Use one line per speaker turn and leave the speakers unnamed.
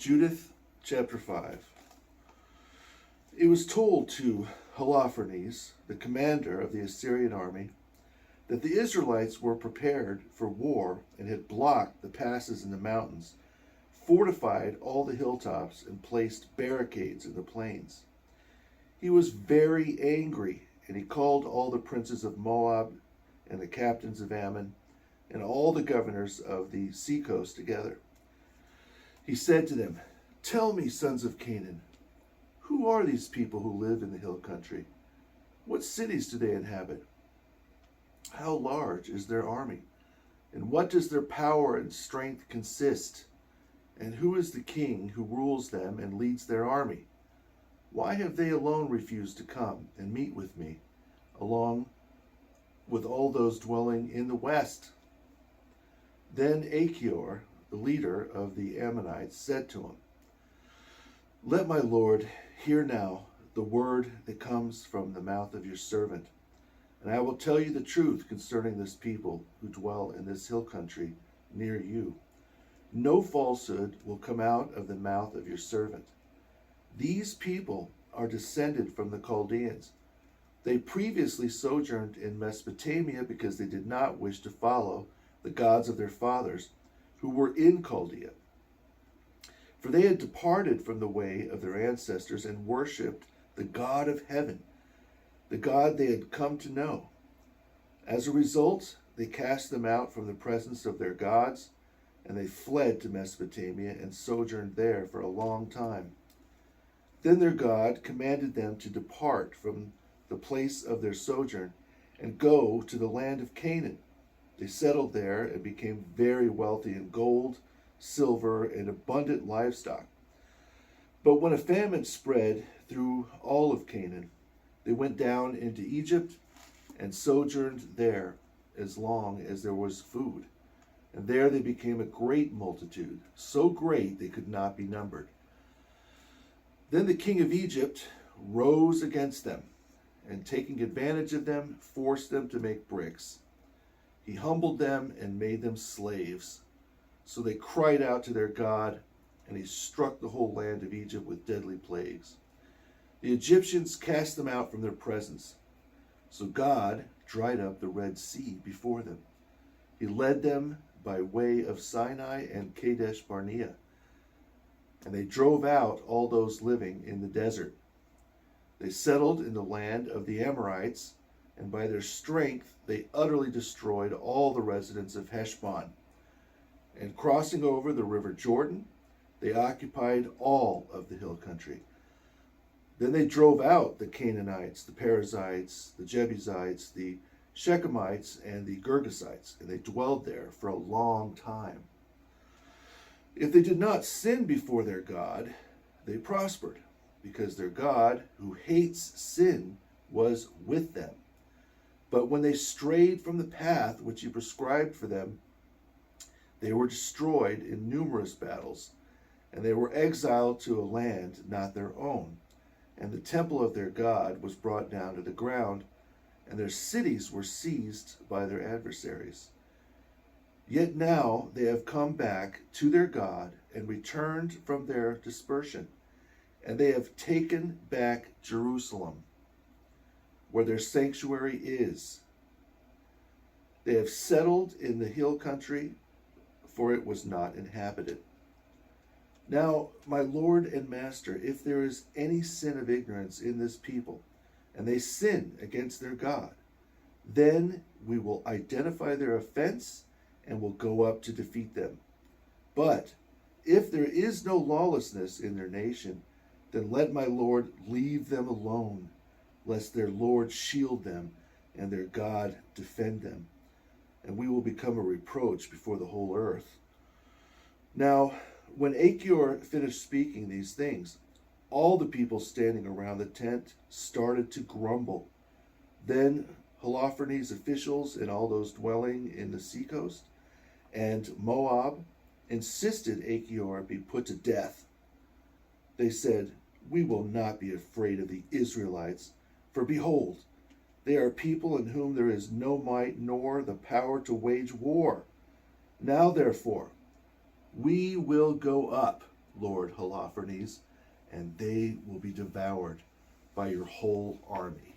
Judith chapter 5. It was told to Holofernes, the commander of the Assyrian army, that the Israelites were prepared for war and had blocked the passes in the mountains, fortified all the hilltops, and placed barricades in the plains. He was very angry, and he called all the princes of Moab and the captains of Ammon and all the governors of the seacoast together. He said to them, "Tell me, sons of Canaan, who are these people who live in the hill country? What cities do they inhabit? How large is their army? And what does their power and strength consist? And who is the king who rules them and leads their army? Why have they alone refused to come and meet with me, along with all those dwelling in the west?" Then Achior, the leader of the Ammonites, said to him, "Let my lord hear now the word that comes from the mouth of your servant, and I will tell you the truth concerning this people who dwell in this hill country near you. No falsehood will come out of the mouth of your servant. These people are descended from the Chaldeans. They previously sojourned in Mesopotamia because they did not wish to follow the gods of their fathers who were in Chaldea. For they had departed from the way of their ancestors and worshipped the God of heaven, the God they had come to know. As a result, they cast them out from the presence of their gods, and they fled to Mesopotamia and sojourned there for a long time. Then their God commanded them to depart from the place of their sojourn and go to the land of Canaan. They settled there and became very wealthy in gold, silver, and abundant livestock. But when a famine spread through all of Canaan, they went down into Egypt and sojourned there as long as there was food. And there they became a great multitude, so great they could not be numbered. Then the king of Egypt rose against them, and taking advantage of them, forced them to make bricks. He humbled them and made them slaves. So they cried out to their God, and he struck the whole land of Egypt with deadly plagues. The Egyptians cast them out from their presence. So God dried up the Red Sea before them. He led them by way of Sinai and Kadesh Barnea, and they drove out all those living in the desert. They settled in the land of the Amorites, and by their strength they utterly destroyed all the residents of Heshbon. And crossing over the river Jordan, they occupied all of the hill country. Then they drove out the Canaanites, the Perizzites, the Jebusites, the Shechemites, and the Girgasites, and they dwelled there for a long time. If they did not sin before their God, they prospered, because their God, who hates sin, was with them. But when they strayed from the path which he prescribed for them, they were destroyed in numerous battles, and they were exiled to a land not their own. And the temple of their God was brought down to the ground, and their cities were seized by their adversaries. Yet now they have come back to their God and returned from their dispersion, and they have taken back Jerusalem, where their sanctuary is. They have settled in the hill country, for it was not inhabited. Now, my Lord and Master, if there is any sin of ignorance in this people, and they sin against their God, then we will identify their offense and will go up to defeat them. But if there is no lawlessness in their nation, then let my Lord leave them alone, lest their Lord shield them and their God defend them, and we will become a reproach before the whole earth." Now, when Achior finished speaking these things, all the people standing around the tent started to grumble. Then Holofernes' officials and all those dwelling in the seacoast and Moab insisted Achior be put to death. They said, "We will not be afraid of the Israelites, for behold, they are people in whom there is no might nor the power to wage war. Now therefore, we will go up Lord Holofernes, and they will be devoured by your whole army.